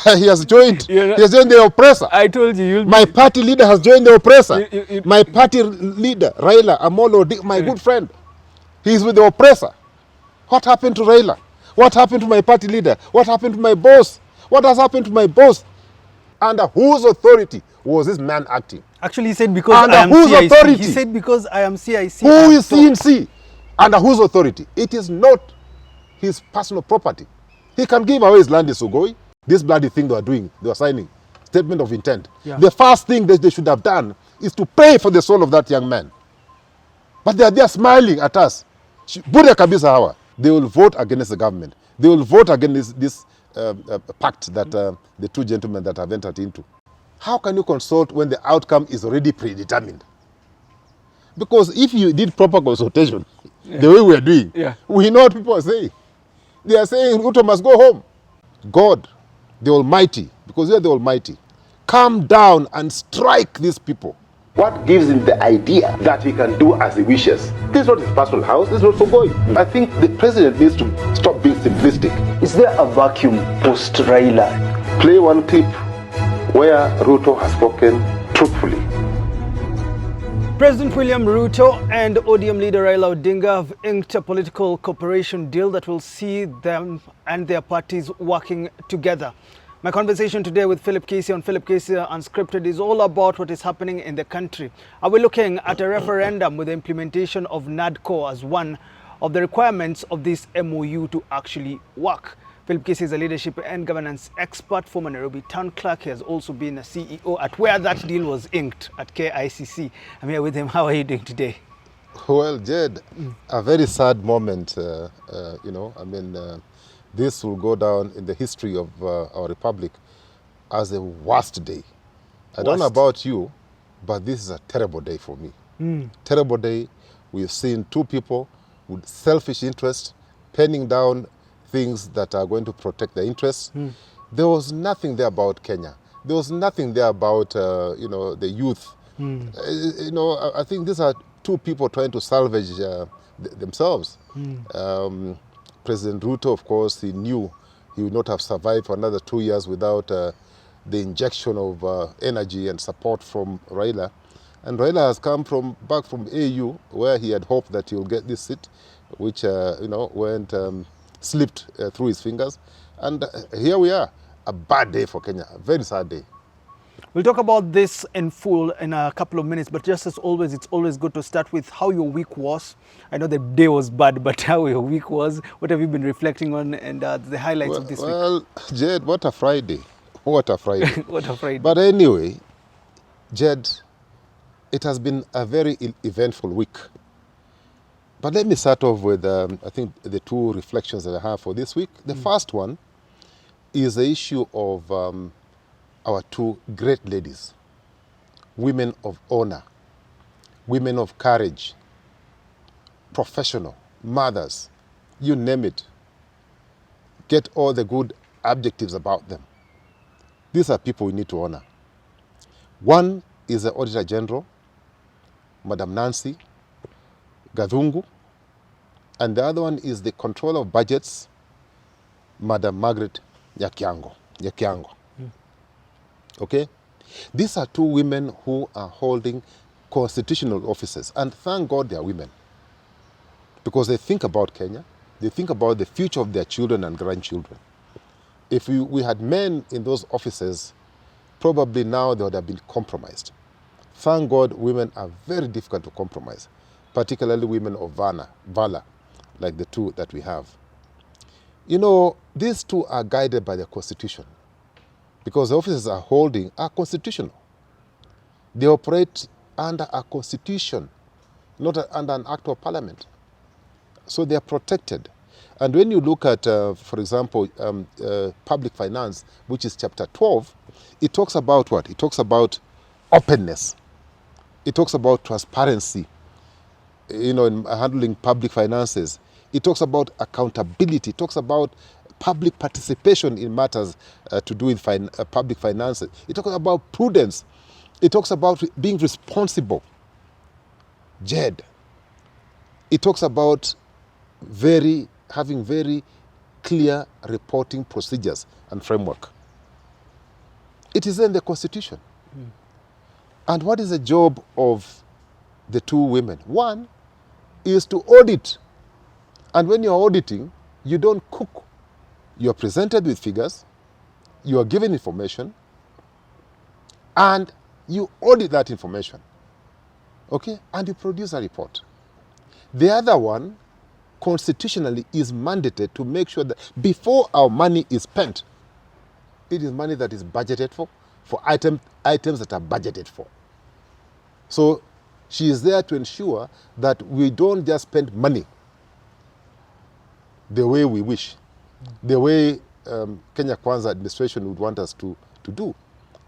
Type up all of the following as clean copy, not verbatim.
He has joined. You know, He has joined the oppressor. I told you, My party leader has joined the oppressor. You- My party leader, Raila Amolo, my good friend, he's with the oppressor. What happened to Raila? What happened to my party leader? What happened to my boss? What has happened to my boss? Under whose authority was this man acting? Actually, he said because Under I am whose CIC. authority? He said because I am CIC. Who is CNC? Under whose authority? It is not his personal property. He can give away his land in Sugoi. This bloody thing they are doing, they are signing statement of intent. Yeah. The first thing that they should have done is to pray for the soul of that young man. But they are there smiling at us. Bure kabisa hawa. They will vote against the government. They will vote against this pact that the two gentlemen that have entered into. How can you consult when the outcome is already predetermined? Because if you did proper consultation, the way we are doing, we know what people are saying. They are saying Ruto must go home. God, the Almighty, because you are the Almighty, come down and strike these people. What gives him the idea that he can do as he wishes? This is not his personal house, this is not Sugoi. I think the president needs to stop being simplistic. Is there a vacuum post Raila? Play one clip where Ruto has spoken truthfully. President William Ruto and ODM leader Raila Odinga have inked a political cooperation deal that will see them and their parties working together. My conversation today with Philip Kisia on Philip Kisia Unscripted is all about what is happening in the country. Are we looking at a referendum with the implementation of NADCO as one of the requirements of this MOU to actually work? Philip Kisia is a leadership and governance expert, former Nairobi town clerk. He has also been a CEO at where that deal was inked at KICC. I'm here with him. How are you doing today? Well, Jed, a very sad moment, this will go down in the history of our republic as the worst day. I don't know about you, but this is a terrible day for me. Terrible day. We've seen two people with selfish interests penning down things that are going to protect their interests. There was nothing there about Kenya. There was nothing there about, the youth. I think these are two people trying to salvage themselves. President Ruto, of course, he knew he would not have survived for another 2 years without the injection of energy and support from Raila. And Raila has come back from AU, where he had hoped that he will get this seat, which slipped through his fingers. And here we are, a bad day for Kenya, a very sad day. We'll talk about this in full in a couple of minutes, but just as always, it's always good to start with how your week was. I know the day was bad, but how your week was. What have you been reflecting on and the highlights of this week? Well, Jed, what a Friday. What a Friday. What a Friday. But anyway, Jed, it has been a very eventful week. But let me start off with, I think, the two reflections that I have for this week. The first one is the issue of our two great ladies, women of honor, women of courage, professional, mothers, you name it. Get all the good adjectives about them. These are people we need to honor. One is the Auditor General, Madam Nancy Gathungu, and the other one is the Controller of Budgets, Madam Margaret Nyakiango. Okay? These are two women who are holding constitutional offices, and thank God they are women, because they think about Kenya, they think about the future of their children and grandchildren. If we had men in those offices, probably now they would have been compromised. Thank God women are very difficult to compromise, particularly women of valor, like the two that we have. You know, these two are guided by the Constitution, because the offices are holding are constitutional. They operate under a constitution, not under an act of parliament. So they are protected. And when you look at, for example, public finance, which is chapter 12, it talks about what? It talks about openness. It talks about transparency, in handling public finances. It talks about accountability. It talks about public participation in matters to do with public finances. It talks about prudence. It talks about being responsible. Jed. It talks about having very clear reporting procedures and framework. It is in the Constitution. And what is the job of the two women? One is to audit. And when you're auditing, you don't cook. You're presented with figures, you are given information, and you audit that information. Okay? And you produce a report. The other one, constitutionally, is mandated to make sure that before our money is spent, it is money that is budgeted for items that are budgeted for. So she is there to ensure that we don't just spend money the way we wish, the way Kenya Kwanza administration would want us to do.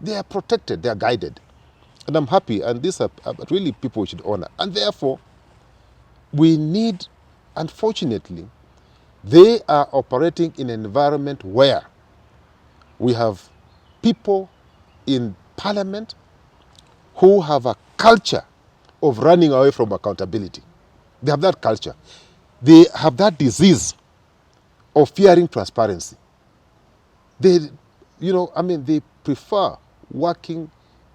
They are protected, they are guided. And I'm happy, and these are really people we should honor. And therefore, we need, unfortunately, they are operating in an environment where we have people in parliament who have a culture of running away from accountability. They have that culture. They have that disease of fearing transparency. They, they prefer working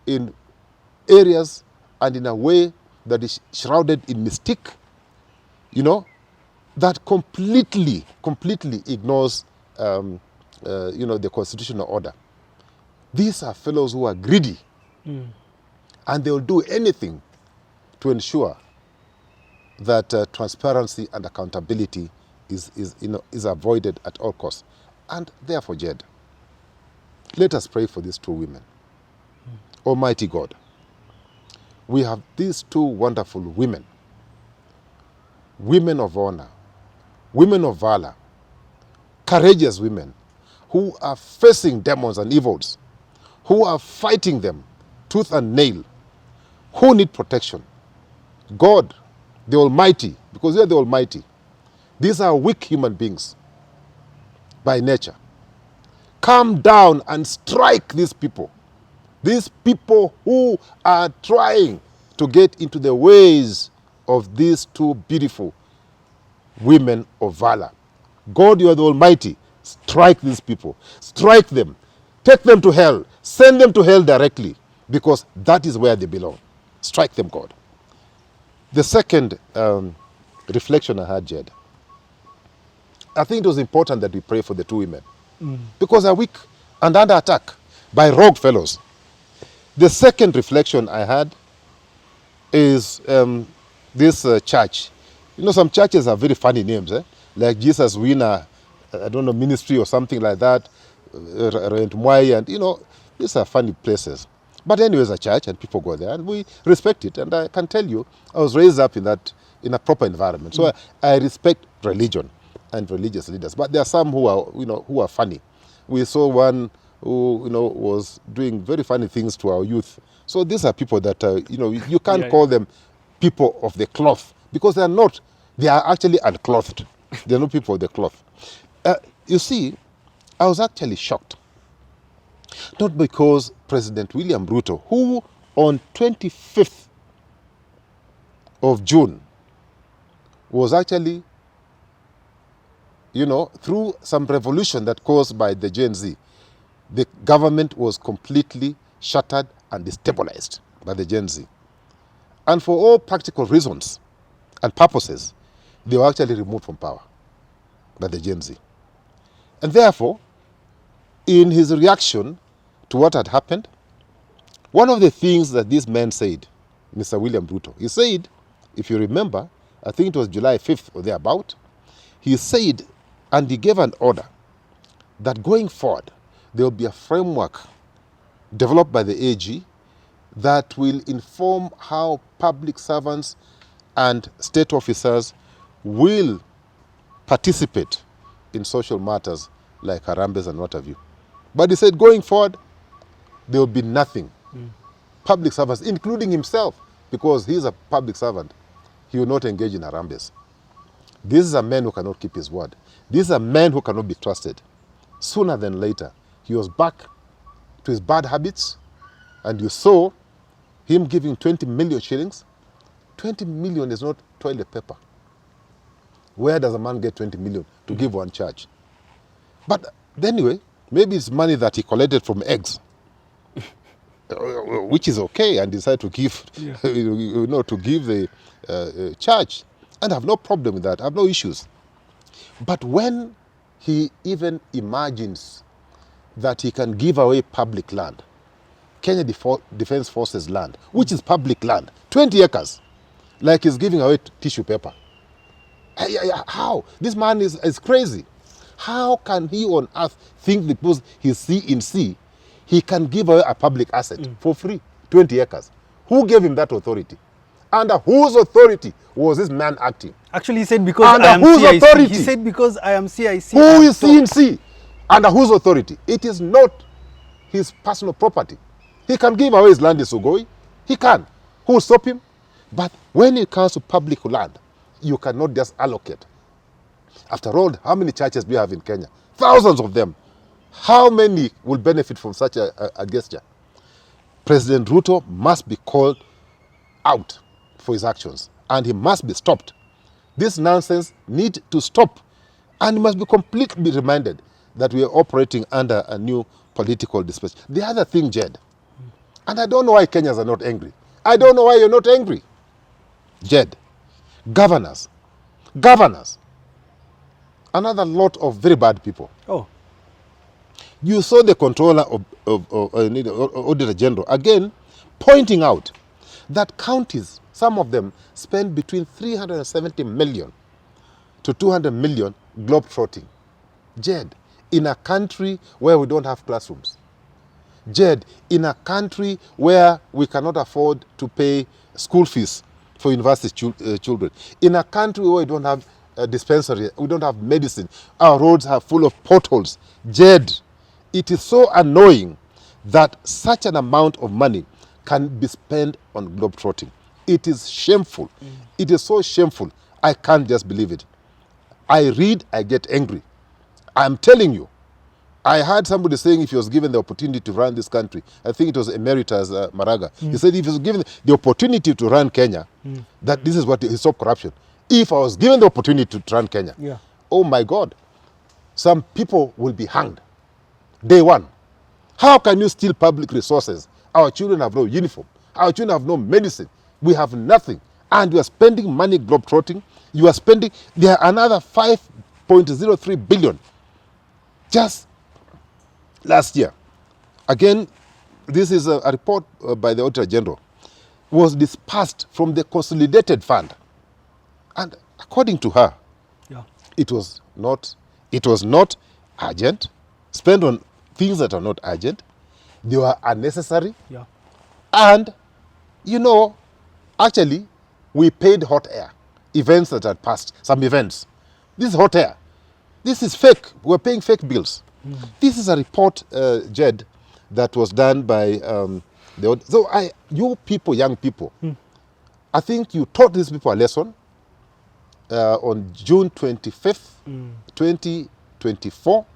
in areas and in a way that is shrouded in mystique, that completely ignores, the constitutional order. These are fellows who are greedy, and they will do anything to ensure that transparency and accountability is avoided at all costs. And therefore, Jed, let us pray for these two women. Almighty God, we have these two wonderful women, women of honor, women of valor, courageous women who are facing demons and evils, who are fighting them tooth and nail, who need protection. God, the Almighty, because you are the Almighty, these are weak human beings by nature. Come down and strike these people who are trying to get into the ways of these two beautiful women of valor. God, you are the Almighty. Strike these people. Strike them. Take them to hell. Send them to hell directly, because that is where they belong. Strike them, God. The second reflection I had, Jed, I think it was important that we pray for the two women because they're weak and under attack by rogue fellows. The second reflection I had is this church. Some churches have very funny names, like Jesus Winner, ministry or something like that, Mwai, and these are funny places. But anyways, a church, and people go there, and we respect it. And I can tell you, I was raised up in a proper environment. So I respect religion and religious leaders. But there are some who are funny. We saw one who, was doing very funny things to our youth. So these are people that, you can't call them people of the cloth, because they are not. They are actually unclothed. They are not people of the cloth. You see, I was actually shocked. Not because President William Ruto, who on 25th of June was actually, through some revolution that caused by the Gen Z, the government was completely shattered and destabilized by the Gen Z. And for all practical reasons and purposes, they were actually removed from power by the Gen Z. And therefore, in his reaction to what had happened, one of the things that this man said, Mr. William Ruto, he said, if you remember, I think it was July 5th or thereabout, he said, and he gave an order that going forward, there will be a framework developed by the AG that will inform how public servants and state officers will participate in social matters like Harambes and what have you. But he said, going forward, there will be nothing. Public servants, including himself, because he's a public servant, he will not engage in Harambes. This is a man who cannot keep his word. This is a man who cannot be trusted. Sooner than later, he was back to his bad habits, and you saw him giving 20 million shillings. 20 million is not toilet paper. Where does a man get 20 million to give one church? But anyway, maybe it's money that he collected from eggs. which is okay, and decide to give, to give the church, and I have no problem with that. I have no issues. But when he even imagines that he can give away public land, Kenya Defense Forces land, which is public land, 20 acres, like he's giving away tissue paper. How? This man is crazy. How can he on earth think because he's C, he can give away a public asset for free, 20 acres? Who gave him that authority? Under whose authority was this man acting? Actually, he said because Under I am whose CIC. authority? He said because I am CIC. Who is C? Under whose authority? It is not his personal property. He can give away his land in Sugoi. He can. Who will stop him? But when it comes to public land, you cannot just allocate. After all, how many churches do we have in Kenya? Thousands of them. How many will benefit from such a gesture? President Ruto must be called out for his actions, and he must be stopped. This nonsense needs to stop, and he must be completely reminded that we are operating under a new political dispensation. The other thing, Jed, and I don't know why Kenyans are not angry. I don't know why you're not angry. Jed, governors, another lot of very bad people. Oh. You saw the controller of Auditor General again pointing out that counties, some of them spend between 370 million to 200 million globetrotting. Jed, in a country where we don't have classrooms. Jed, in a country where we cannot afford to pay school fees for university children. In a country where we don't have a dispensary, we don't have medicine. Our roads are full of potholes. Jed, it is so annoying that such an amount of money can be spent on globetrotting. It is shameful. It is so shameful. I can't just believe it. I read, I get angry. I'm telling you, I heard somebody saying if he was given the opportunity to run this country, I think it was Emeritus Maraga, he said if he was given the opportunity to run Kenya, that this is what he stop corruption. If I was given the opportunity to run Kenya, oh my God, some people will be hanged. Day one. How can you steal public resources? Our children have no uniform. Our children have no medicine. We have nothing. And you are spending money globetrotting. You are spending, there are another 5.03 billion just last year. Again, this is a report by the Auditor General, was dispersed from the consolidated fund. And according to her, it was not urgent, spent on things that are not urgent. They were unnecessary. And, actually, we paid hot air. Events that had passed, some events. This is hot air. This is fake. We're paying fake bills. This is a report, Jed, that was done by you people, young people, I think you taught these people a lesson on June 25th, 2024.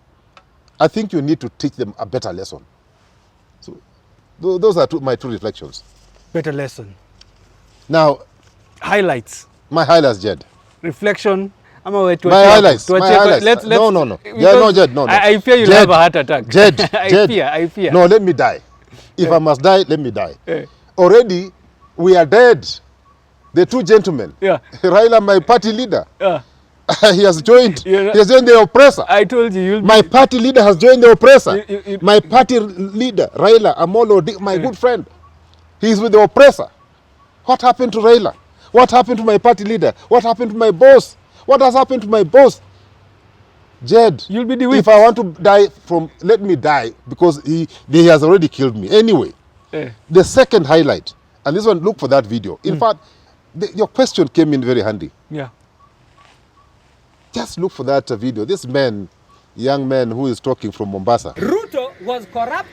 I think you need to teach them a better lesson. So those are my two reflections. Better lesson. Now, highlights. My highlights, Jed. Reflection. My highlights. Let's, no. Yeah, no, Jed, no. I fear you'll have a heart attack. Jed, I fear. No, let me die. If I must die, let me die. Already, we are dead. The two gentlemen. Raila, my party leader. He has joined. He has joined the oppressor. I told you. My party leader has joined the oppressor. My party leader, Raila Amolo, my good friend, he is with the oppressor. What happened to Raila? What happened to my party leader? What happened to my boss? What has happened to my boss? Jed, you'll be the witness. If I want to die let me die, because he has already killed me. Anyway, the second highlight, and this one, look for that video. In fact, your question came in very handy. Just look for that video. This man, young man who is talking from Mombasa. Ruto was corrupt.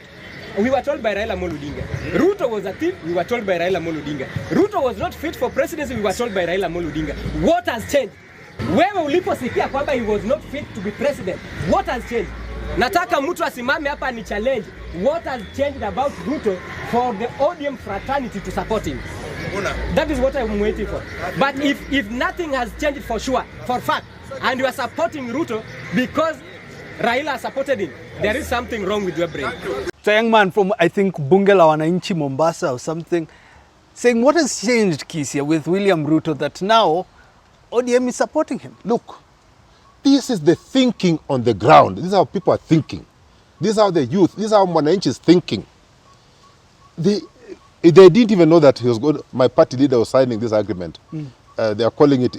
We were told by Raila Amolo Odinga. Ruto was a thief. We were told by Raila Amolo Odinga. Ruto was not fit for presidency. We were told by Raila Amolo Odinga. What has changed? Wewe uliposikia kwamba he was not fit to be president, what has changed? Nataka mtu asimame hapa ni challenge. What has changed about Ruto for the ODM fraternity to support him? That is what I'm waiting for. But if nothing has changed for sure, for fact, and you are supporting Ruto because Raila supported him, there is something wrong with your brain. It's a young man from, I think, Bunge la Wananchi, Mombasa or something, saying what has changed, Kisia, with William Ruto that now ODM is supporting him. Look, this is the thinking on the ground. This is how people are thinking. This is how the youth, this is how Mwananchi is thinking. They didn't even know that he was going. My party leader was signing this agreement. They are calling it,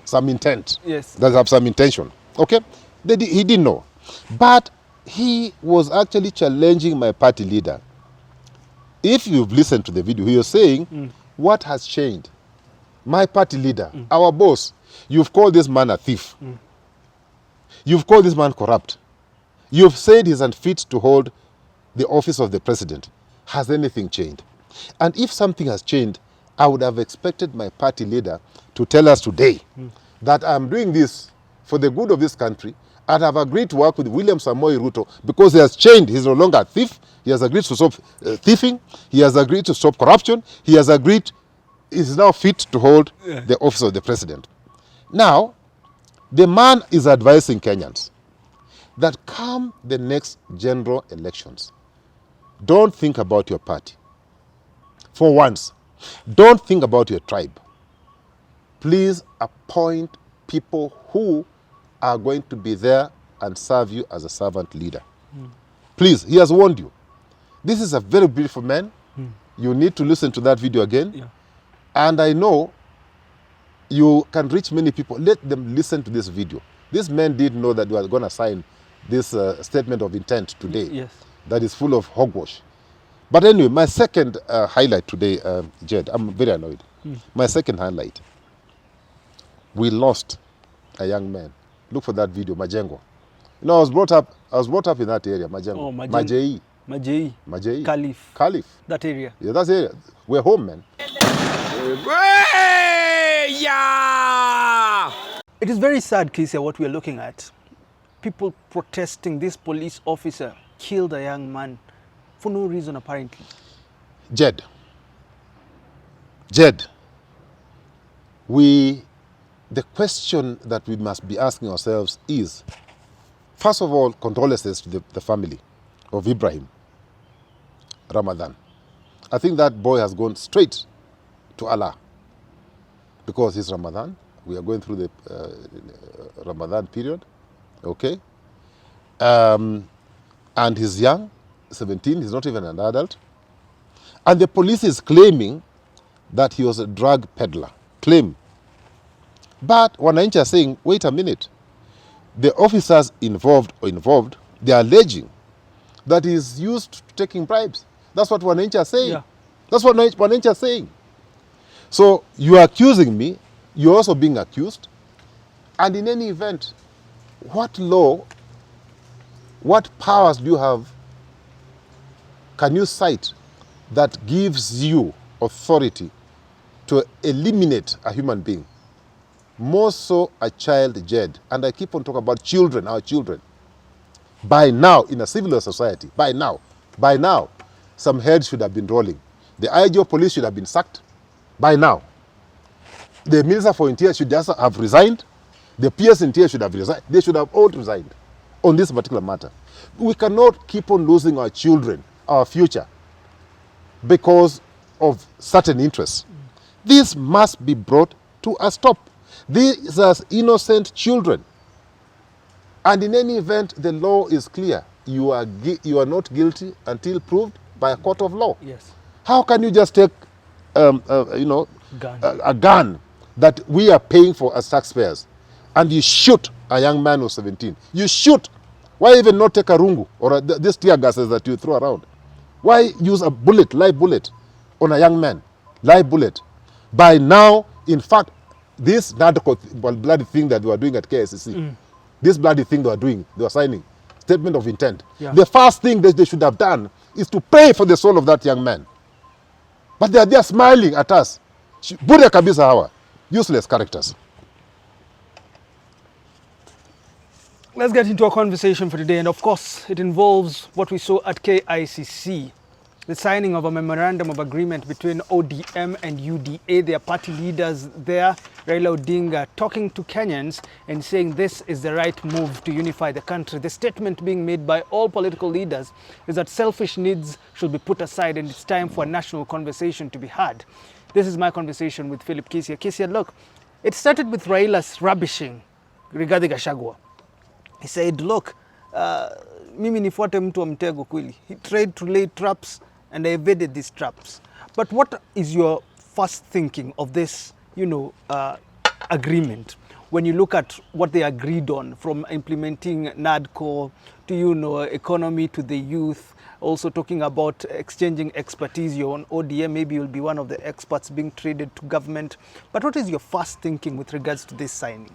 some intent. Yes. They have some intention. Okay, he didn't know, but he was actually challenging my party leader. If you've listened to the video, he was saying, "What has changed?" My party leader, our boss, you've called this man a thief. You've called this man corrupt. You've said he's unfit to hold the office of the president. Has anything changed? And if something has changed, I would have expected my party leader to tell us today that I'm doing this for the good of this country, and I've agreed to work with William Samoei Ruto because he has changed. He's no longer a thief. He has agreed to stop thieving. He has agreed to stop corruption. He has agreed, is now fit to hold the office of the president. Now, the man is advising Kenyans that come the next general elections, don't think about your party. For once, don't think about your tribe. Please appoint people who are going to be there and serve you as a servant leader. Please, he has warned you. This is a very beautiful man. You need to listen to that video again. Yeah. And I know you can reach many people. Let them listen to this video. This man did know that we are going to sign this statement of intent today. Yes. That is full of hogwash. But anyway, my second highlight today, Jed, I'm very annoyed. My second highlight, we lost a young man. Look for that video, Majengo. You know, I was brought up in that area, Majengo. Oh, Majei. Majei. Caliph. Caliph. That area. Yeah, that's the area. We're home, man. It is very sad, Kisia, what we are looking at. People protesting. This police officer killed a young man for no reason, apparently. Jed, the question that we must be asking ourselves is, first of all, condolences to the family of Ibrahim Ramadan. I think that boy has gone straight to Allah because it's Ramadan. We are going through the Ramadan period, okay? And he's young, 17, he's not even an adult. And the police is claiming that he was a drug peddler. Claim. But Wananchi are saying, wait a minute. The officers involved, they are alleging that he is used to taking bribes. That's what Wananchi are saying. Yeah. That's what Wananchi are saying. So you are accusing me, you're also being accused. And in any event, what law, what powers do you have, can you cite that gives you authority to eliminate a human being? More so a child, Jed. And I keep on talking about children, our children. By now, in a civilized society, by now, some heads should have been rolling. The IGO police should have been sacked by now. The Minister for Interior should just have resigned. The PS Interior should have resigned. They should have all resigned on this particular matter. We cannot keep on losing our children, our future, because of certain interests. This must be brought to a stop. These are innocent children. And in any event, the law is clear. You are not guilty until proved by a court of law. Yes. How can you just take a gun that we are paying for as taxpayers and you shoot a young man who's 17? You shoot. Why even not take a rungu or these tear gases that you throw around? Why use a bullet, live bullet, on a young man? Live bullet. By now, in fact, this bloody thing that they were doing at KSCC, this bloody thing they were signing, statement of intent. Yeah. The first thing that they should have done is to pray for the soul of that young man. But they are there smiling at us. Bure kabisa hawa. Useless characters. Let's get into our conversation for today. And of course, it involves what we saw at KICC. the signing of a memorandum of agreement between ODM and UDA, their party leaders there, Raila Odinga, talking to Kenyans and saying this is the right move to unify the country. The statement being made by all political leaders is that selfish needs should be put aside and it's time for a national conversation to be had. This is my conversation with Philip Kisia. Kisia, look, it started with Raila's rubbishing Rigathi Gachagua. He said, look, mimi nifuate mtu wa mtego kweli. He tried to lay traps and I evaded these traps. But what is your first thinking of this, agreement? When you look at what they agreed on, from implementing NADCO to, economy to the youth, also talking about exchanging expertise. You're on ODM, maybe you'll be one of the experts being traded to government. But what is your first thinking with regards to this signing?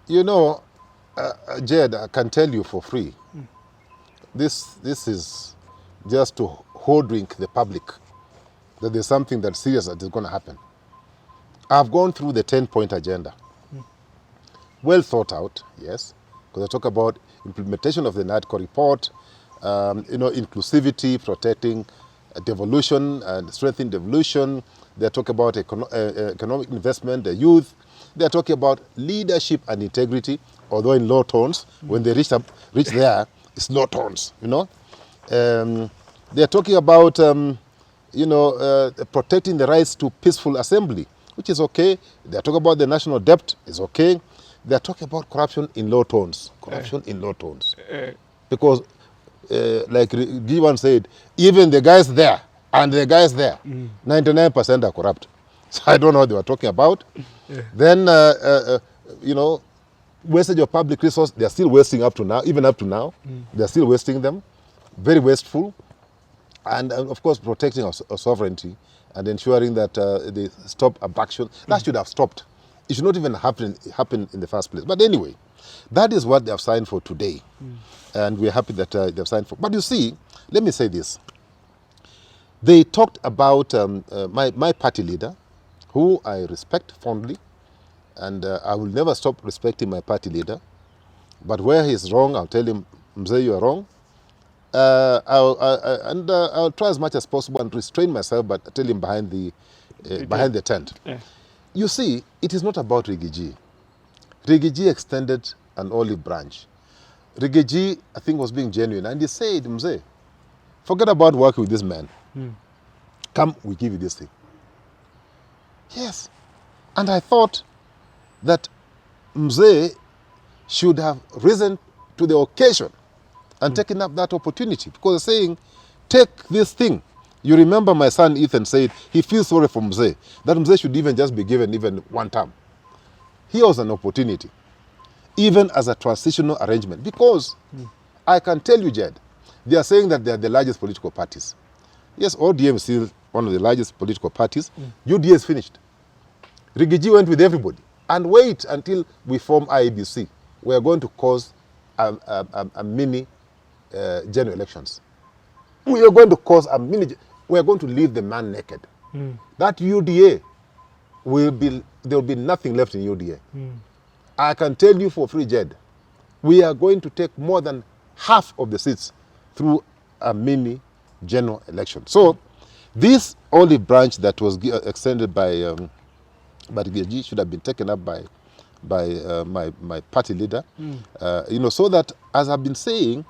Jed, I can tell you for free, this is just to hoodwink the public that there's something that's serious that is going to happen. I've gone through the 10-point agenda. Well thought out, yes, because I talk about implementation of the NADCO report, inclusivity, protecting devolution and strengthening devolution. They're talking about economic investment, the youth. They're talking about leadership and integrity, although in low tones. When they reach there, it's low tones, They're talking about, protecting the rights to peaceful assembly, which is okay. They're talking about the national debt, is okay. They're talking about corruption in low tones. Because, like G1 said, even the guys there and the guys there, 99% are corrupt. So I don't know what they were talking about. Then, wastage of public resource, they're still wasting up to now, even up to now. They're still wasting them. Very wasteful. And of course, protecting our sovereignty and ensuring that they stop abduction. That should have stopped. It should not even happen in the first place. But anyway, that is what they have signed for today. And we're happy that they have signed for. But you see, let me say this. They talked about my party leader, who I respect fondly, and I will never stop respecting my party leader. But where he's wrong, I'll tell him, Mzee, you are wrong. I'll try as much as possible and restrain myself, but tell him behind the tent. Yeah. You see, it is not about Rigathi. Rigathi extended an olive branch. Rigathi, I think, was being genuine, and he said, Mzee, forget about working with this man. Come, we give you this thing. Yes. And I thought that Mzee should have risen to the occasion and taken up that opportunity, because saying, take this thing. You remember my son Ethan said he feels sorry for Mzee, that Mzee should even just be given even one term. Here was an opportunity, even as a transitional arrangement, because I can tell you, Jed, they are saying that they are the largest political parties. Yes, ODM is still one of the largest political parties. UDA is finished. Rigathi went with everybody. And wait until we form IEBC. We are going to cause a mini general elections. We are going to cause a mini. We are going to leave the man naked. That UDA there will be nothing left in UDA. I can tell you for free, Jed, we are going to take more than half of the seats through a mini general election. So this olive branch that was extended by Rigathi should have been taken up by my party leader, so that, as I've been saying,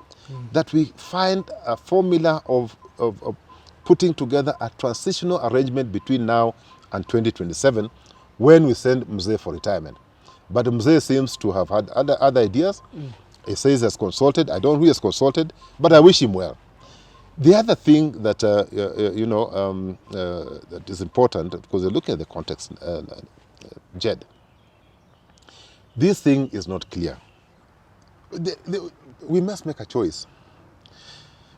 that we find a formula of putting together a transitional arrangement between now and 2027 when we send Mzee for retirement. But Mzee seems to have had other ideas. He says he has consulted. I don't know who he has consulted, but I wish him well. The other thing that, that is important, because you look at the context, Jed, this thing is not clear. We must make a choice.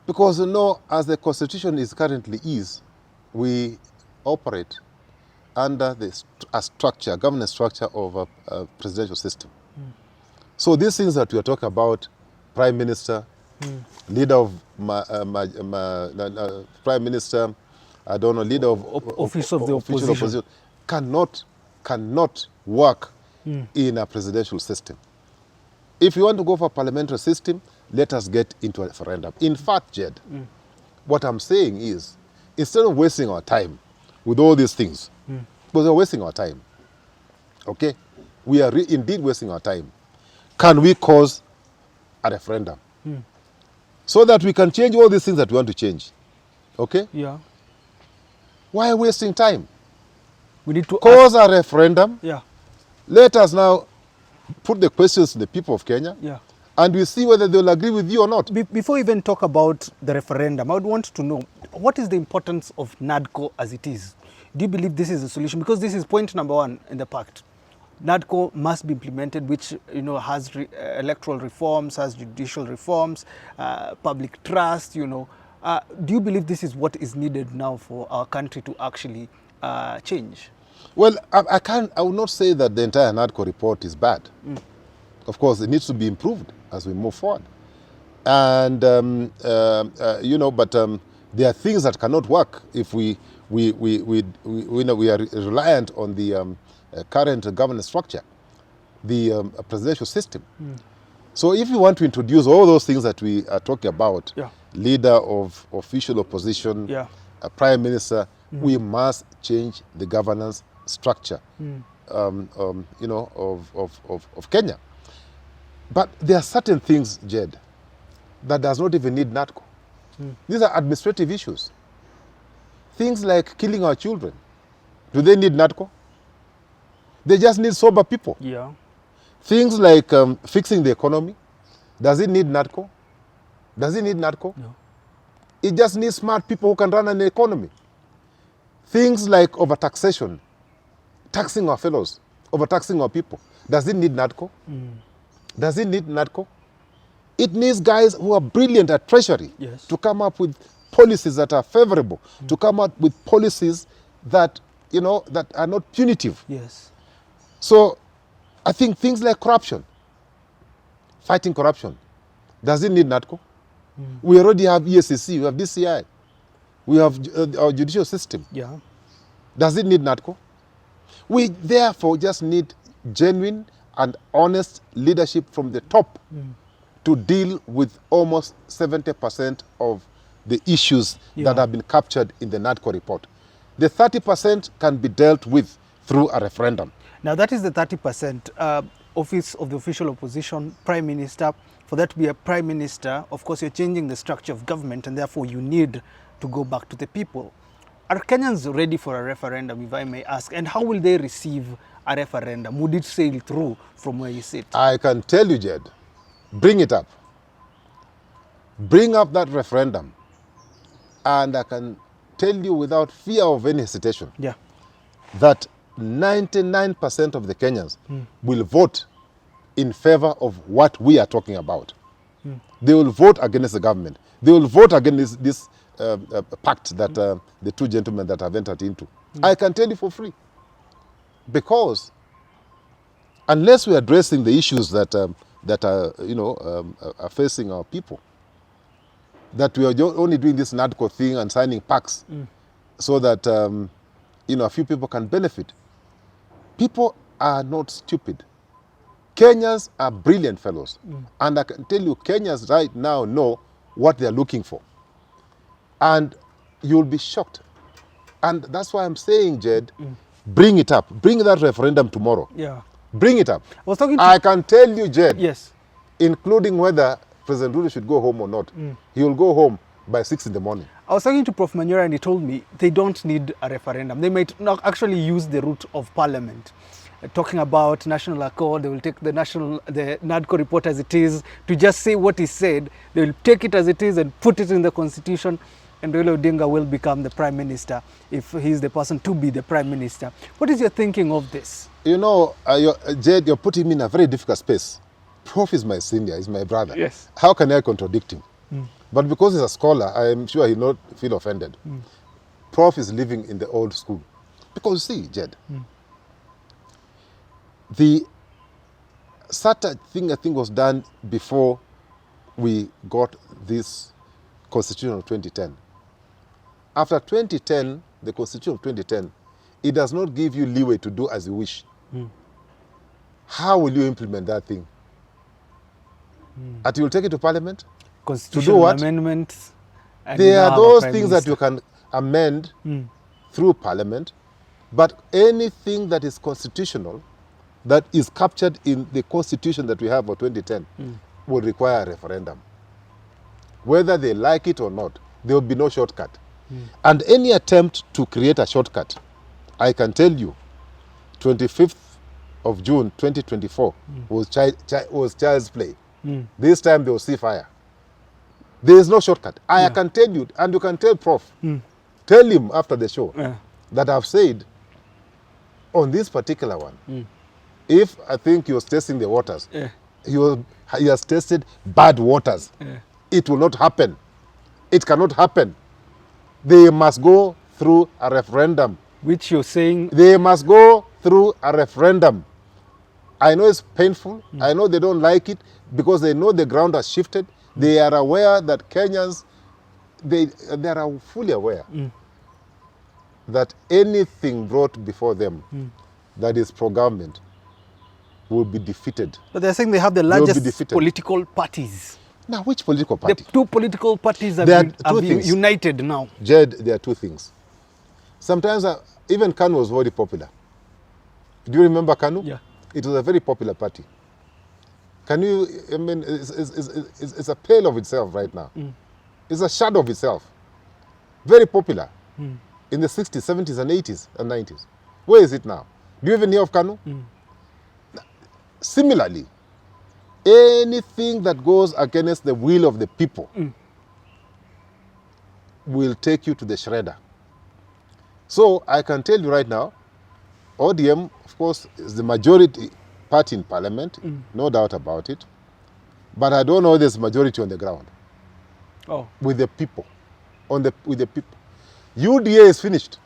Because, as the Constitution is currently we operate under a governance structure of a presidential system. So these things that we are talking about, Prime Minister, leader of Prime Minister, I don't know, leader of Office of the Opposition, cannot work in a presidential system. If you want to go for a parliamentary system, let us get into a referendum. In fact, Jed, what I'm saying is instead of wasting our time with all these things, because we're wasting our time, okay? We are indeed wasting our time. Can we cause a referendum? So that we can change all these things that we want to change, okay? Yeah. Why wasting time? We need to Cause a referendum. Yeah. Let us now put the questions to the people of Kenya, Yeah. and we see whether they'll agree with you or not. Before we even talk about the referendum, I would want to know, what is the importance of NADCO as it is? Do you believe this is a solution? Because this is point number 1 in the pact. NADCO must be implemented, which has electoral reforms, has judicial reforms, public trust. Do you believe this is what is needed now for our country to actually change? Well, I will not say that the entire NADCO report is bad. Of course, it needs to be improved as we move forward. And, but there are things that cannot work if we are reliant on the current governance structure, the presidential system. So if you want to introduce all those things that we are talking about, leader of official opposition, a prime minister, we must change the governance structure, of Kenya. But there are certain things, Jed, that does not even need NADCO. These are administrative issues. Things like killing our children. Do they need NADCO? They just need sober people. Yeah. Things like fixing the economy. Does it need NADCO? Does it need NADCO? No. It just needs smart people who can run an economy. Things like overtaxation, taxing our fellows, overtaxing our people. Does it need NADCO? Does it need NADCO? It needs guys who are brilliant at treasury to come up with policies that are favorable, to come up with policies that, that are not punitive. Yes. So I think things like corruption, fighting corruption, does it need NADCO? We already have ESCC, we have DCI, we have our judicial system. Yeah. Does it need NADCO? We therefore just need genuine and honest leadership from the top to deal with almost 70% of the issues that have been captured in the NADCO report. The 30% can be dealt with through a referendum. Now that is the 30%. Office of the official opposition, prime minister. For that to be a prime minister, of course, you're changing the structure of government, and therefore you need to go back to the people. Are Kenyans ready for a referendum, if I may ask? And how will they receive a referendum? Would it sail through from where you sit? I can tell you, Jed, bring it up. Bring up that referendum. And I can tell you without fear of any hesitation that 99% of the Kenyans will vote in favor of what we are talking about. They will vote against the government. They will vote against this pact that the two gentlemen that have entered into. I can tell you for free. Because unless we are addressing the issues that are facing our people, that we are only doing this NADCO thing and signing pacts so that a few people can benefit. People are not stupid. Kenyans are brilliant fellows. And I can tell you, Kenyans right now know what they're looking for. And you'll be shocked. And that's why I'm saying, Jed, bring it up. Bring that referendum tomorrow. Yeah. Bring it up. I can tell you, Jed, yes, including whether President Ruto should go home or not, he will go home by 6 in the morning. I was talking to Prof. Manyora, and he told me they don't need a referendum. They might not actually use the route of parliament. Talking about national accord, they will take the NADCO report as it is to just say what he said. They will take it as it is and put it in the constitution, and Raila Odinga will become the prime minister if he's the person to be the prime minister. What is your thinking of this? Jed, you're putting me in a very difficult space. Prof is my senior, he's my brother. Yes. How can I contradict him? But because he's a scholar, I am sure he'll not feel offended. Prof is living in the old school. Because see, Jed, the certain thing I think was done before we got this Constitution of 2010. After 2010, the Constitution of 2010, it does not give you leeway to do as you wish. How will you implement that thing? That you will take it to Parliament? Constitutional to do what? amendments. There are those things that you can amend through parliament, but anything that is constitutional, that is captured in the constitution that we have for 2010, will require a referendum. Whether they like it or not, there will be no shortcut. And any attempt to create a shortcut, I can tell you, 25th of June 2024 was child's play. This time they will see fire. There is no shortcut. I can tell you, and you can tell Prof. Tell him after the show that I've said on this particular one, if I think he was testing the waters, he has tested bad waters. It will not happen. It cannot happen. They must go through a referendum. Which you're saying? They must go through a referendum. I know it's painful. I know they don't like it because they know the ground has shifted. They are aware that Kenyans, they are fully aware that anything brought before them that is pro-government will be defeated. But they're saying they have the largest political parties. Now, which political party? The two political parties have been united now. Jed, there are two things. Sometimes, even KANU was very popular. Do you remember KANU? Yeah. It was a very popular party. Can you, I mean, it's a pale of itself right now. It's a shadow of itself. Very popular in the 60s, 70s, and 80s and 90s. Where is it now? Do you even hear of KANU? Similarly, anything that goes against the will of the people will take you to the shredder. So I can tell you right now, ODM, of course, is the majority party in parliament, no doubt about it. But I don't know there's majority on the ground. With the people. With the people. UDA is finished.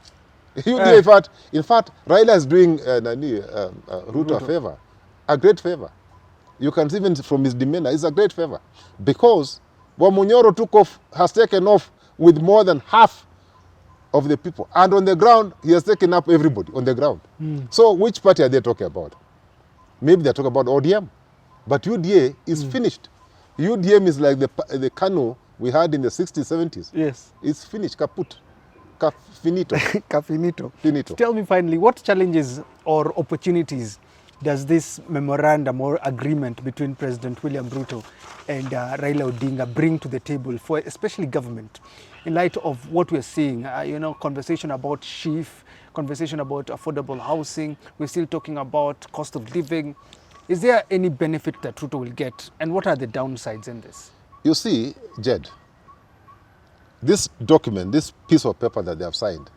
UDA, in fact, Raila is doing Ruto a favor, a great favor. You can see even from his demeanor, it's a great favor. Because Manyora has taken off with more than half of the people. And on the ground, he has taken up everybody on the ground. So which party are they talking about? Maybe they're talking about ODM. But UDA is finished. UDM is like the KANU we had in the 60s, 70s. Yes. It's finished, kaput. Finito. Finito. Tell me finally, what challenges or opportunities does this memorandum or agreement between President William Ruto and Raila Odinga bring to the table for especially government in light of what we're seeing? Conversation about SHIF, conversation about affordable housing. We're still talking about cost of living. Is there any benefit that Ruto will get? And what are the downsides in this? You see, Jed, this document, this piece of paper that they have signed,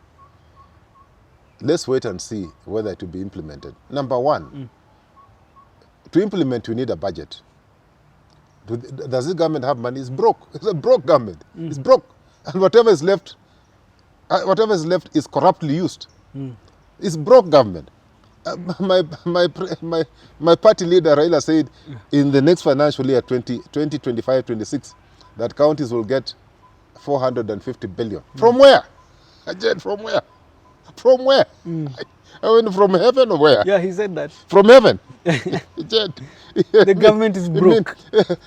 let's wait and see whether it will be implemented. Number one, to implement, you need a budget. Does this government have money? It's broke. It's a broke government. It's broke. And whatever is left is corruptly used. It's broke government. My party leader, Raila, said in the next financial year, 2025-26, that counties will get 450 billion. From where? Jed, from where? From where? I mean, from heaven or where? Yeah, he said that. From heaven. The government is broke.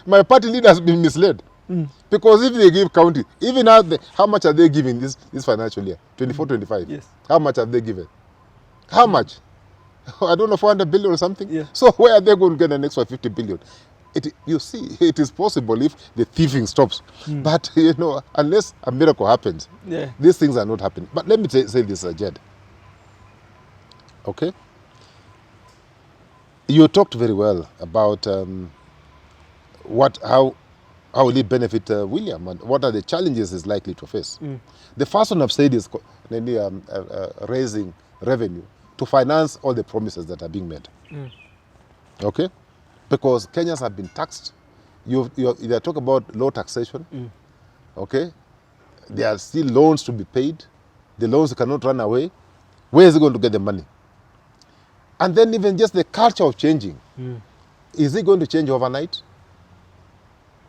My party leader has been misled. Because if they give county, even how much are they giving this financial year? 24-25? Yes. How much have they given? How much? I don't know, 400 billion or something? Yeah. So where are they going to get an extra 50 billion? You see, it is possible if the thieving stops. But, unless a miracle happens, these things are not happening. But let me say this, Jed. Okay? You talked very well about how will it benefit William and what are the challenges he's likely to face. The first one I've said is raising revenue to finance all the promises that are being made. Okay? Because Kenyans have been taxed. They talk about low taxation. Okay? There are still loans to be paid. The loans cannot run away. Where is he going to get the money? And then even just the culture of changing. Is it going to change overnight?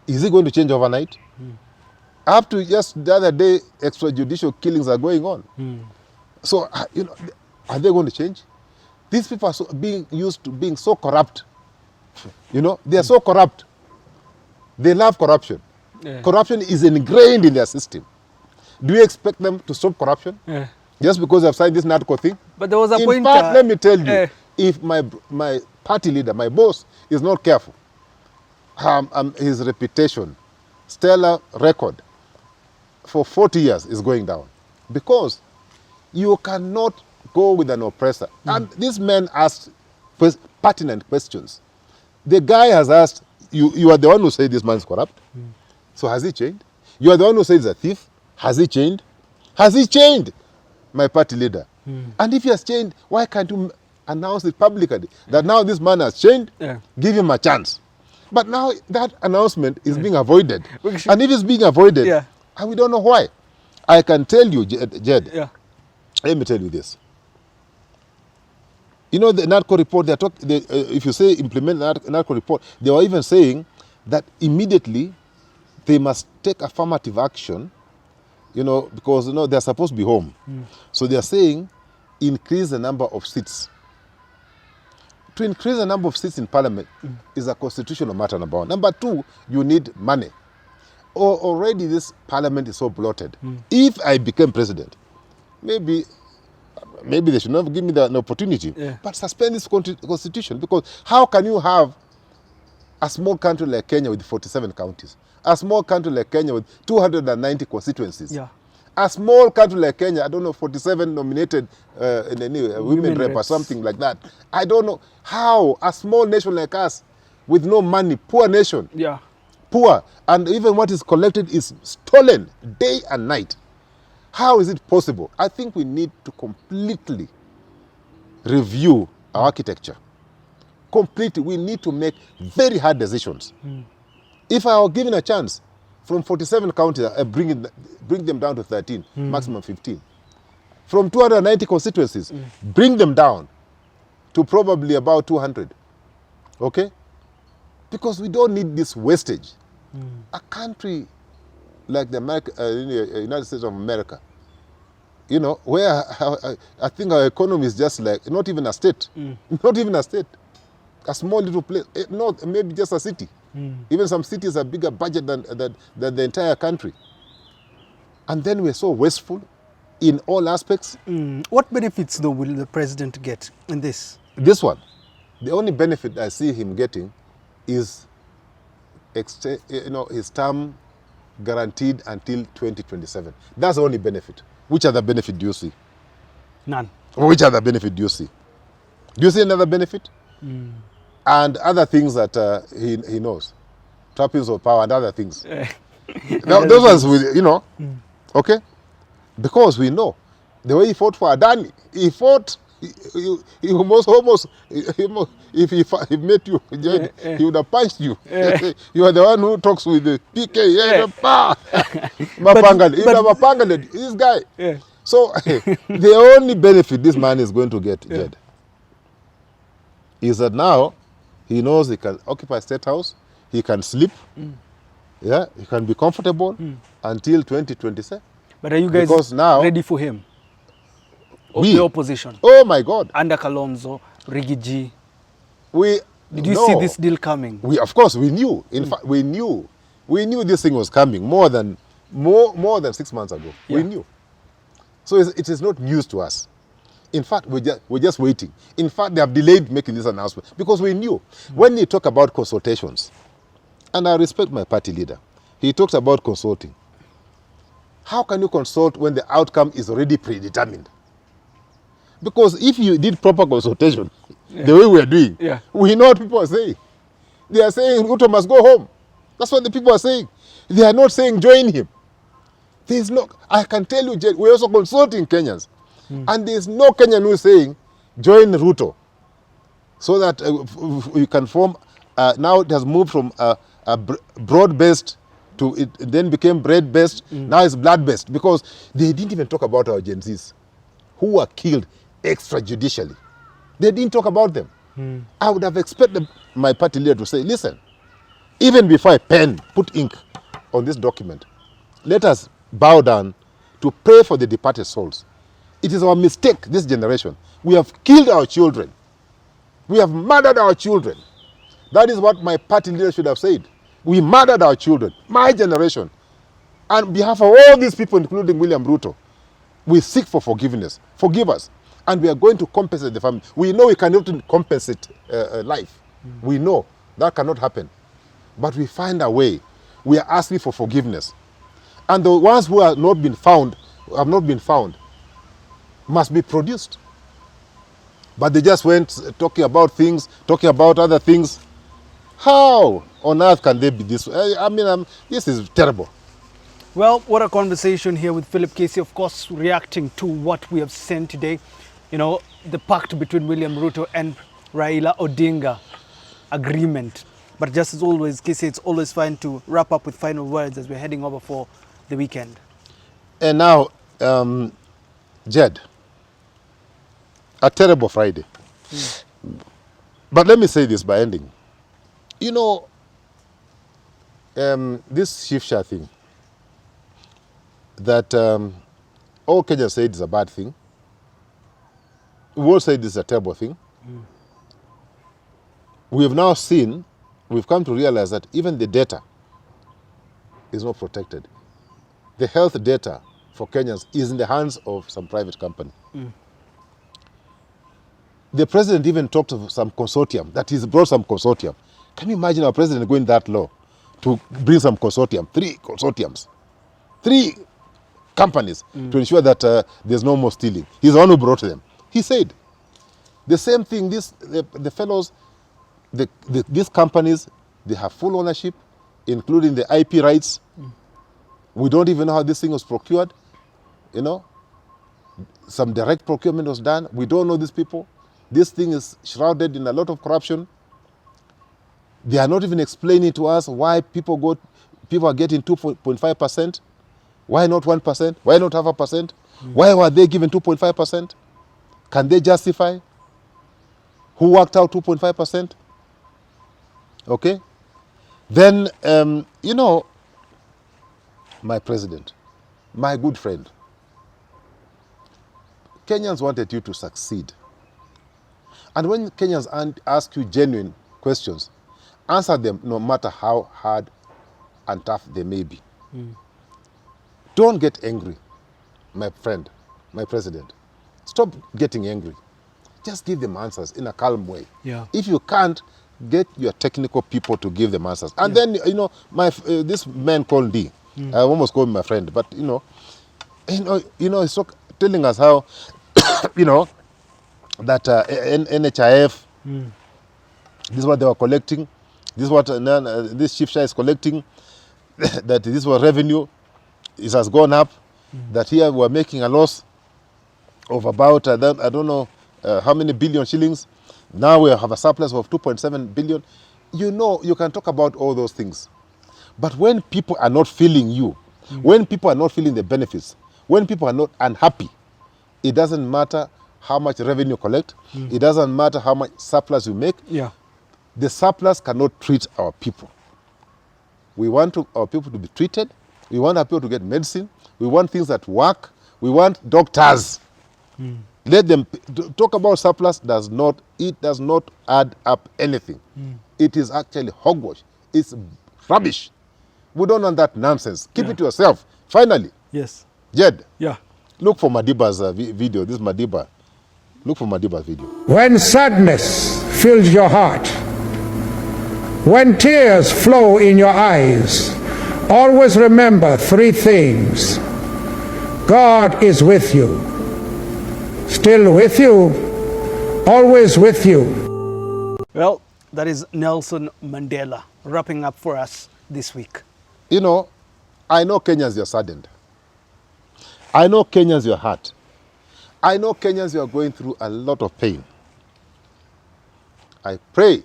Is it going to change overnight? Up to just the other day, extrajudicial killings are going on. So, are they going to change? These people are being used to being so corrupt. They are so corrupt. They love corruption. Corruption is ingrained in their system. Do you expect them to stop corruption? Just because they've signed this narco thing? But there was a point. In fact, let me tell you, if my party leader, my boss, is not careful, his reputation, stellar record, for 40 years is going down. Because you cannot go with an oppressor. And this man asked pertinent questions. The guy has asked, you are the one who said this man is corrupt. So has he changed? You are the one who said he's a thief. Has he changed? Has he changed? My party leader. And if he has changed, why can't you announce it publicly that now this man has changed? Give him a chance. But now that announcement is being avoided. And if it's being avoided, and we don't know why. I can tell you, Jed, let me tell you this. You know the narco report, if you say implement the narco report, they were even saying that immediately they must take affirmative action, you know, because, you know, they're supposed to be home. So they're saying increase the number of seats. To increase the number of seats in parliament is a constitutional matter, number one. Number two, you need money. Already this parliament is so bloated. If I became president, maybe they should not give me an opportunity, but suspend this constitution, because how can you have a small country like Kenya with 47 counties, a small country like Kenya with 290 constituencies, a small country like Kenya, I don't know, 47 nominated women rep or something like that. I don't know how a small nation like us with no money, poor nation, poor, and even what is collected is stolen day and night. How is it possible? I think we need to completely review our architecture. Completely, we need to make very hard decisions. If I were given a chance, from 47 counties, I bring them down to 13, maximum 15. From 290 constituencies, bring them down to probably about 200. Okay? Because we don't need this wastage. A country like the United States of America, you know, where I think our economy is just like, not even a state. Not even a state. A small little place, not maybe just a city. Even some cities have bigger budget than the entire country. And then we're so wasteful in all aspects. What benefits, though, will the president get in this? This one, the only benefit I see him getting is his term guaranteed until 2027. That's the only benefit. Which other benefit do you see? None. Which other benefit do you see? Do you see another benefit? And other things that he knows. Trappings of power and other things. Those ones, you know, okay? Because we know the way he fought for Adani, he fought, he almost if he met you, he would have punched you. You are the one who talks with the PK, Mapangale, this guy. So the only benefit this man is going to get, Jed, is that now he knows he can occupy State House, he can sleep, he can be comfortable until 2027. But are you guys ready for him? The opposition? Oh my God. Under Kalonzo, Rigathi. Did you see see this deal coming? Of course, we knew. In fact, we knew this thing was coming more than 6 months ago. We knew. So it is not news to us. In fact, we're just waiting. In fact, they have delayed making this announcement because we knew. When you talk about consultations, and I respect my party leader, he talks about consulting. How can you consult when the outcome is already predetermined? Because if you did proper consultation, the way we are doing, we know what people are saying. They are saying Ruto must go home. That's what the people are saying. They are not saying join him. There is no, I can tell you, Jed, we're also consulting Kenyans. And there is no Kenyan who is saying join Ruto. So that we can form, now it has moved from a broad-based to, it then became bread-based, now it's blood-based. Because they didn't even talk about our Gen Zs who were killed extrajudicially. They didn't talk about them. I would have expected my party leader to say, listen, even before I put ink on this document, let us bow down to pray for the departed souls. It is our mistake, this generation. We have killed our children. We have murdered our children. That is what my party leader should have said. We murdered our children. My generation. On behalf of all these people, including William Ruto, we seek for forgiveness. Forgive us. And we are going to compensate the family. We know we cannot compensate life. We know that cannot happen. But we find a way. We are asking for forgiveness. And the ones who have not been found, must be produced. But they just went talking about things, talking about other things. How on earth can they be this? I mean, this is terrible. Well, what a conversation here with Philip Kisia, of course, reacting to what we have seen today. You know, the pact between William Ruto and Raila Odinga agreement. But just as always, Kisia, it's always fine to wrap up with final words as we're heading over for the weekend. And now, Jed, a terrible Friday. But let me say this by ending. You know, this Shifsha thing, that all Kenyans say it is a bad thing. We all say this is a terrible thing. We have now seen, we've come to realize that even the data is not protected. The health data for Kenyans is in the hands of some private company. The president even talked to some consortium, that he's brought some consortium. Can you imagine our president going that low to bring some consortium, 3 consortiums, 3 companies to ensure that there's no more stealing? He's the one who brought them. He said the same thing. The fellows, these companies, they have full ownership, including the IP rights. We don't even know how this thing was procured. You know, some direct procurement was done. We don't know these people. This thing is shrouded in a lot of corruption. They are not even explaining to us why people are getting 2.5%. Why not 1%? Why not 0.5%? Why were they given 2.5%? Can they justify who worked out 2.5%? Okay? Then, you know, my president, my good friend, Kenyans wanted you to succeed. And when Kenyans ask you genuine questions, answer them no matter how hard and tough they may be. Don't get angry, my friend, my president. Stop getting angry. Just give them answers in a calm way. Yeah. If you can't, get your technical people to give them answers. And then, you know, this man called D, I almost called him my friend, but, you know, he's telling us how, you know, that NHIF, this is what they were collecting, this is what this chief share is collecting, that this was revenue, it has gone up, that here we're making a loss of about, I don't know how many billion shillings. Now we have a surplus of 2.7 billion. You know, you can talk about all those things. But when people are not feeling you, when people are not feeling the benefits, when people are not unhappy, it doesn't matter how much revenue you collect. It doesn't matter how much surplus you make. Yeah. The surplus cannot treat our people. We want our people to be treated. We want our people to get medicine. We want things that work. We want doctors. Let them talk about surplus. It does not add up anything. It is actually hogwash. It's rubbish. We don't want that nonsense. Keep it to yourself. Finally, Yes. Jed, Yeah. look for Madiba's video. This is Madiba. Look for Madiba's video. When sadness fills your heart, when tears flow in your eyes, always remember 3 things. God is with you, still with you, always with you. Well, that is Nelson Mandela wrapping up for us this week. You know, I know Kenyans, you're saddened. I know Kenyans, you're hurt. I know Kenyans, you are going through a lot of pain. I pray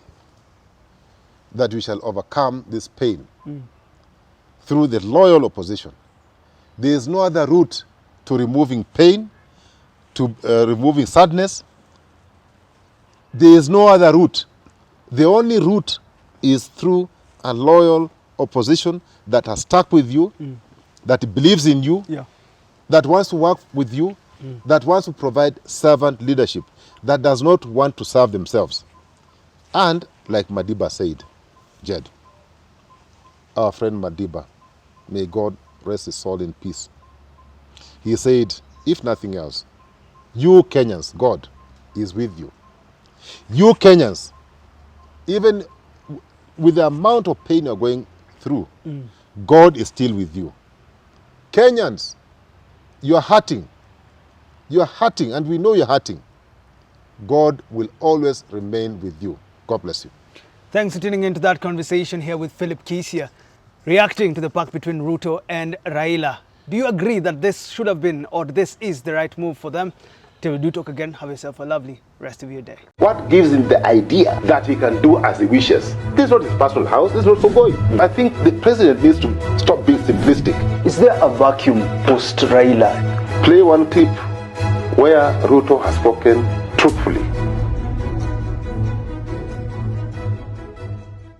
that we shall overcome this pain through the loyal opposition. There is no other route to removing pain, to removing sadness. There is no other route. The only route is through a loyal opposition that has stuck with you, that believes in you, that wants to work with you, that wants to provide servant leadership, that does not want to serve themselves. And like Madiba said, Jed, our friend Madiba, may God rest his soul in peace, he said, if nothing else, you Kenyans, God is with you. You Kenyans, even with the amount of pain you're going through, God is still with you. Kenyans, you are hurting. You are hurting, and we know you're hurting. God will always remain with you. God bless you. Thanks for tuning into that conversation here with Philip Kisia, reacting to the pact between Ruto and Raila. Do you agree that this should have been, or this is the right move for them? Till we do talk again, have yourself a lovely rest of your day. What gives him the idea that he can do as he wishes? This is not his personal house, this is not Sogoi. I think the president needs to stop being simplistic. Is there a vacuum post Raila? Play one clip where Ruto has spoken truthfully.